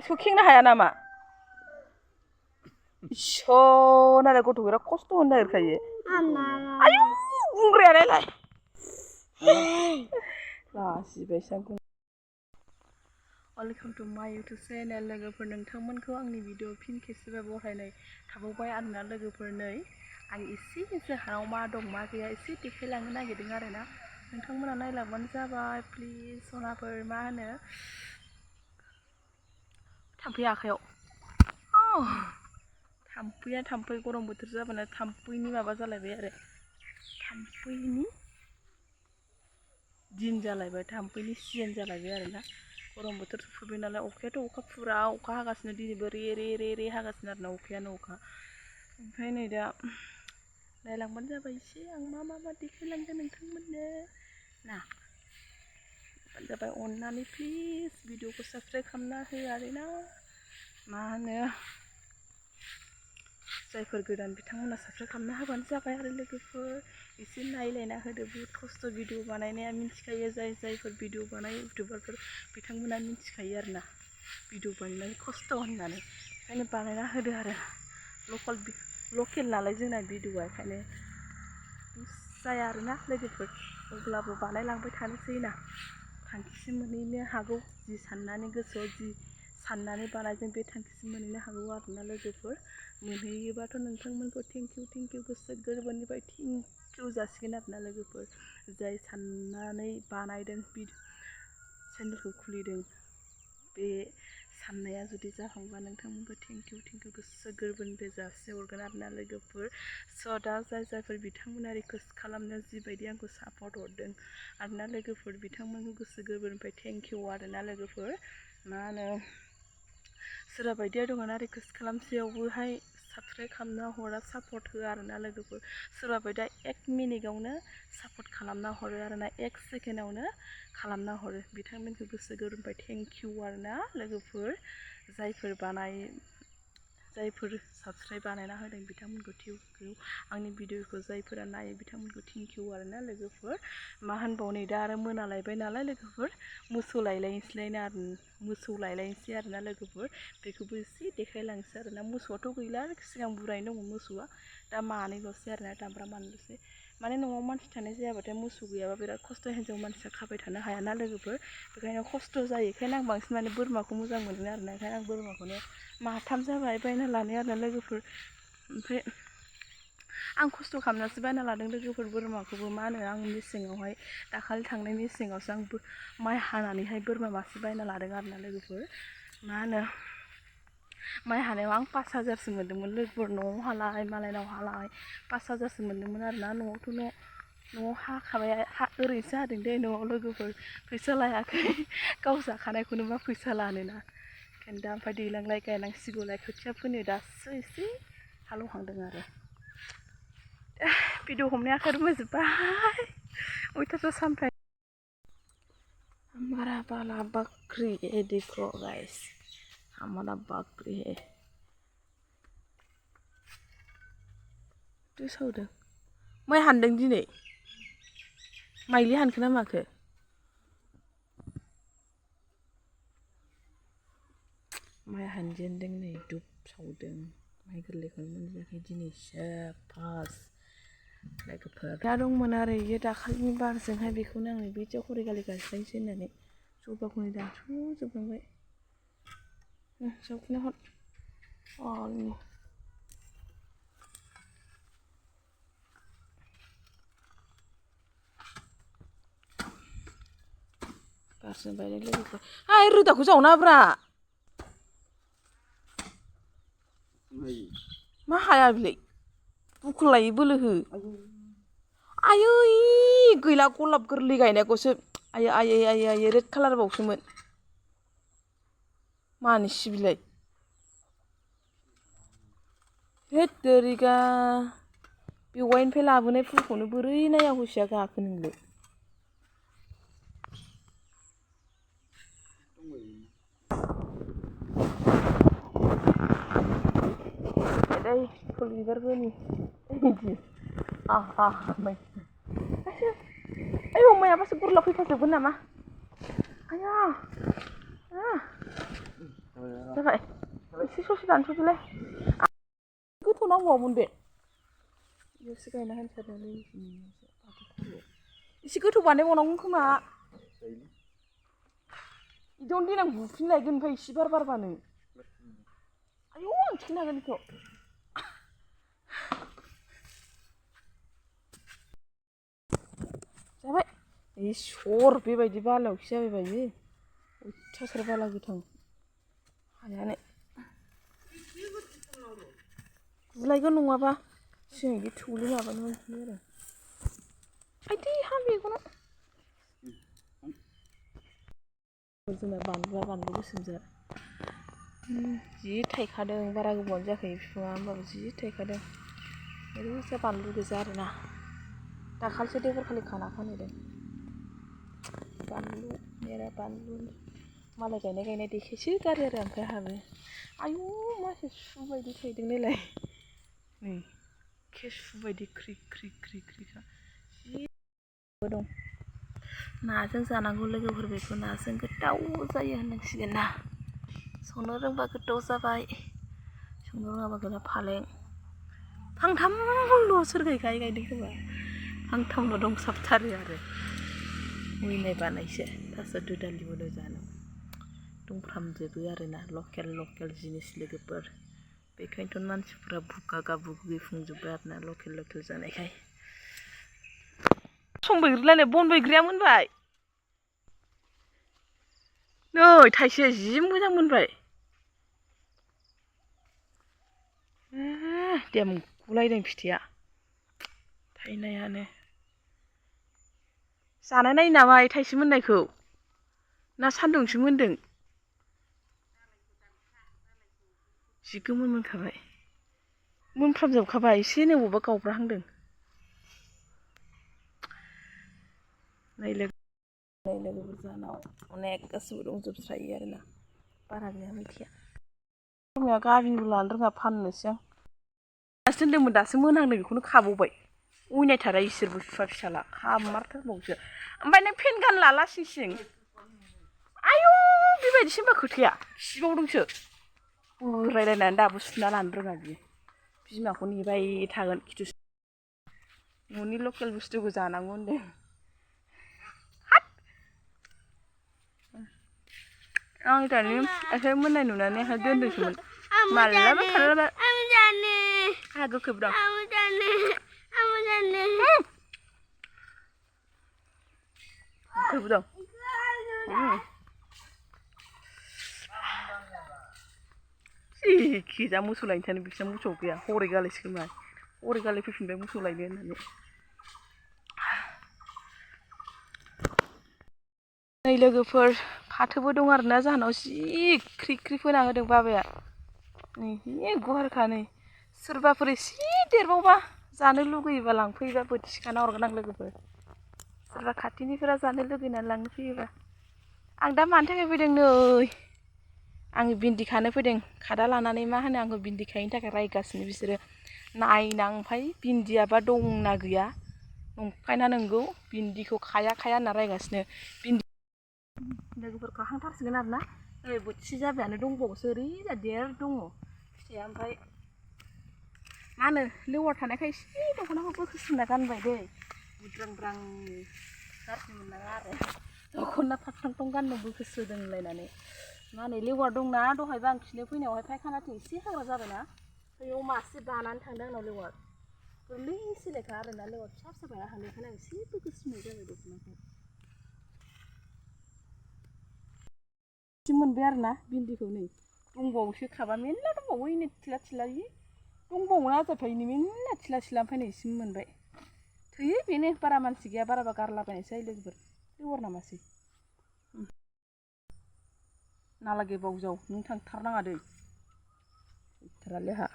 सोखेंनो हाया नामा नालाय गथ' बिराद खस्थ' होनो नागिरखायो आयु बुंग्रायालाय लाजिबायसो आं वेलकाम टु माय इउटुब चेनेल लोगोफोर नोंथांमोनखौ आंनि भिडिअ फिन खेबसेबा बरायनाय थाबावबाय आरोना लोगोफोर नै आं एसे जाहानाव मा दं मा गैया एसे देखायलांनो नागिरदों आरोना नोंथांमोना नायलांबानो जाबाय प्लिज सनाफोर मा होनो थाम्फै आखायाव थाम्फै गरम बोथोर जाबानो थाम्फैनि माबा जालायबाय आरो थाम्फैनि दिन जालायबाय थाम्फैनि सिजोन जालायबाय आरोना गरम बोथोर सफैबाय नालाय अखायाथ' अखा फुरा अखा हागासिनो दिनैबो रे हागासिनो आरोना अखायानो अखा ओमफ्राय नै दा नायलांबानो जाबाय एसे आं मा देखायलांदों नोंथांमोननो ना जाबाय अननानै प्लिज भिडिअखौ साबस्क्राइब खालामना हो आरोना मा होनो जायफोर गोदान बिथांमोना साबस्क्राइब खालामना होबानो जाबाय आरो लोगोफोर एसे नायलायना होदो बहुत खस्थ' भिडिअ बानायनाया मिन्थिखायो जायफोर भिडिअ बानायो इउटुबारफोर बिथांमोना मिन्थिखायो आरोना भिडिअ बानायनाय खस्थ' होननानै ओंखायनो बानायना होदो आरो लकेल नालाय जोंना भिडिअआ ओंखायनो जाया आरोना लोगोफोर अब्लाबो बानायलांबाय थानोसै ना थांखिसिम मोनहैनो हागौ जि साननानै गोसोआव जि साननानै बानायदों बे थांखिसिम मोनहैनो हागौ आरोना लोगोफोर मोनहैयोबाथ' नोंथांमोनखौ थेंकिउ गोसो गोरबोनिफ्राय थेंकिउ जासिगोन आरोना लोगोफोर जाय साननानै बानायदों चेनेलखौ खुलिदों बे साननाया जुदि जाफुंबा नोंथांमोनखौ थेंकिउ गोसो गोरबोनिफ्राय जासिहरगोन आरोना लोगोफोर स' दा जायफोर बिथांमोना रिकुवेस्ट खालामनो जिबायदि आंखौ सापर्ट हरदों आरोना लोगोफोर बिथांमोनखौ गोसो गोरबोनिफ्राय थेंकिउ आरोना लोगोफोर मा होनो सोरबा बायदिया दङ ना रिकुवेस्ट खालामसेयावबोहाय साबस्क्राइब खालामना हरा सापर्ट होआ आरोना लोगोफोर सोरबा बायदिया 1 मिनिटआवनो सापर्ट खालामना हरो आरोना 1 सेकेन्डआवनो खालामना हरो बिथांमोनखौ गोसो गोरबोनिफ्राय थेंकिउ आरोना लोगोफोर जायफोर साबस्क्राइब बानायना होदों बिथांमोनखौ थेंकिउ आंनि भिडिअखौ जायफोरा नायो बिथांमोनखौ थेंकिउ आरोना लोगोफोर मा होनबावनो दा आरो मोनालायबाय नालाय लोगोफोर मोसौ लायलायनोसै आरोना लोगोफोर बेखौबो एसे देखायलांसै आरोना मोसौआथ' गैला सिगां बुरजायैनो दंमोन मोसौआ दा मानैल'सै आरोना दामब्रा मानैल'सै माने न'आव मानसि थानाय जायाबाथाय मोसौ गैयाबा बिराद खस्थ' हिन्जाव मानसिया खाबाय थानो हायाना लोगोफोर बेखायनो खस्थ' जायो बेखायनो आं बांसिन माने बोरमाखौ मोजां मोनो आरोना ओंखायनो आं बोरमाखौनो माथाम जाबाय बायना लानाय आरोना लोगोफोर ओमफ्राय आं खस्थ' खालामनासो बायना लादों लोगोफोर बोरमाखौबो मा होनो आं मेसेङावहाय दाखालि थांनाय मेसेङावसो आं माइ हानानैहाय बोरमा मासे बायना लादों आरोना लोगोफोर मा होनो माइ हानायाव आं 5,000सो मोन्दोंमोन लोगोफोर न'आव हालाय मालायनाव हालाय 5,000सो मोन्दोंमोन आरोना न'आव हाखाबाय ओरैनोसो हादों दे न'आव लोगोफोर फैसा लायाखै गाव जाखानायखौनो मा फैसा लानोना ओंखायनो दा ओमफ्राय दैलांलाय गायनांसिगौलाय खोथिया फोनो दासो एसे हालौहांदों आरो भिडिअ हमनाया आखाइ रुमायजोब्बाय अयथासार सामफ्राय हमारा बाला बकरी ये देखो गाइस हमारा बकरी है तो सावदों माइ हानदों दिनै माइलि हानखो ना माखो माइ हानजेनदों नै दुब सावदों माइ गोरलैखौनो मोनजायाखै दिनैसो फार्स्ट लोगोफोर दा दंमोन आरो इयो दाखालिनि बारजोंहाय बेखौनो आङो बिदियाव हरिगालि गायस्लायनोसै होननानै जबाखौनो दानस'जोबलांबाय जावखुना हर अलनि बारजों बायनाय लोगोफोर हाय रोदाखौ जावनाब्रा मा हाया बिलाय बुखुलायो बोलो हो आयै गैला गलाब गोरलै गायनायखौसो आयै रेड कालार बावसोमोन मानोसि बिलाय हेद दोरिगा बेवाइनिफ्राय लाबोनाय फुलखौनो बोरै नाया हसिया गाखो नोंलाय फुल बिबारफोरनि बिदि आयौ मायाबासो गुरला फैफाजोबगोन नामा आया जाबाय एसे ससे दानस'दोलाय गोथौ नांबावोमोन बे बेयावसो गायना होनसारनानै एसे गोथौ बानायबावनांगौमोन खोमा बिदियावनो देनां बुफिनलायगोन ओमफ्राय एसे बार बारबानो आयौ आं थिखोनो हागोन बेखौ जाबाय सर बेबायदि बालायावसो जाबाय बायो अयथासार बाला गोथां हायानो गुलायगोन नङाबा सिगां बिदि थौले माबानो मोनफिनो आरो आयदै हा मेगना जोंना बानलुआ बानलु गोसोमजों जि थाइखादों बारा गोबावानो जायाखै बिफाङा होमबाबो जि थाइखादों ओरैजा बानलु गोजा आरोना दाखालिसो देवबारखालि खाना फानहैदों बानलु मेरा बानलु मालाय गायनाय देखायसो गारो आरो ओमफ्राय आंहाबो आयु मासे सु बायदि थायदों नायलाय नै एखे सु बायदि ख्रि ख्रि ख्रि ख्रिखा जि दं नाजों जानांगौ लोगोफोर बेखौ नाजों गोथाव जायो होननांसिगोन ना संनो रोंबा गोथाव जाबाय संनो रोङाबा गोजा फालें फांथामल' सोर गायदों खोमा फांथामल' दंसाबथारो आरो उइनाय बानायसो थास' दुदालिबो जानो दंफ्रामजोबो आरोना लकेल जिनिस लोगोफोर बेखायनोथ' मानसिफोरा बुगागा बुगिफुंजोब्बाय आरोना लकेल जानायखाय सं बैग्रिलायनाय बन बैग्रिया मोनबाय नै थाइसे जि मोजां मोनबाय देमगुलायदों फिथाइया थाइनायानो जानाय नायो नामा थाइसे मोननायखौ ना सान्दुंसो मोनदों जि गोमोन मोनखाबाय मोनफ्रामजोबखाबाय एसे नैबावबा गावब्राहांदों नै लोगोफोर जानाव अनेक गासिबो दंजोबस्रायो आरोना बारा गैया मैथाया रोङा गाबिनबो लानो रोङा फाननोसै आं दासो दोन्दोंमोन दासो मोनहांदों बेखौनो खाबावबाय उइनायथारा इसोरबो बिफा फिसाला खामारथारबावसो ओमफ्राय नों फेन गानला लासिं सिं आयौ बेबायदिसो होनबा खोथाया खिबावदोंसो बोरायलायनानै दाबो सुना लानो रोङा बियो बिमाखौ नेबाय थागोन खिथु न'नि लकेल बुस्थुखौ जानांगौ होनदों आं दानि एसे मोननाय नुनानै दोनदोंसोमोन मालाबा आंहा गोखैबो दं गोखैबो दं खिजा मोसौ लायनो थानो बिसिना मोसौ गैया हरै गालायसो खोमा हरै गालाय फैफिनबाय मोसौ लायनो होननानै नै लोगोफोर फाथोबो दं आरोना जाहानाव जि ख्रि ख्रि फोना होदों बाबाया नै गुवारखा नै सोरबाफोर एसे देरबावबा जानो लुगैयोबा लांफैयोबा बोथिसे खाना हरगोन आं लोगोफोर सोरबा खाथिनिफोरा जानो लुगैनानै लांनो फैयोबा आं दा मानि थाखाय फैदों नै आङो भिन्दि खानो फैदों खादा लानानै मा होनो आंखौ भिन्दि खायैनि थाखाय रायगासिनो बिसोरो नायनां ओमफ्राय भिन्दियाबा दंना गैया नंखायना नंगौ भिन्दिखौ खाया होनना रायगासिनो भिन्दि लोगोफोरखौ हांथारसिगोन आरोना ओरै बोथिसे जाबायानो दंबावोसो ओरैजा देर दङ फिथाइया ओमफ्राय मा होनो लेवार थानायखाय एसे दख'नाखौ बोखोसिनना गानबाय दै बुद्रांब्रां गाज्रि मोननाङा आरो दख'ना थाब गाननो बोखोस्रोदों होनलायनानै मा होनो लेवार दंना दहायबो आं खिनो फैनायावहाय फायखानाथिं एसे हाग्रा जाबायना बैयाव मासे बानानै थांदों आंनाव लेवार गोरलै सिलायखा आरोना लेवार फिसा बाना थांनायखायनो आं एसे बोखोस्रोनाय जाबाय दख'नाखौ मोनबाय आरोना भिन्दिखौ नै दंबावोसो खाबा मेरला दंबावो नै थिला दंबावो आजारफ्रायनो मेरला थिला ओमफ्राय नै इसिम मोनबाय थोयो बेनो बारा मानसि गैया बाराबा गारलाबायनोसै लोगोफोर लेवार नामासै नालागे बावजाव नों थांथारनाङा दै गैथारालै आंहा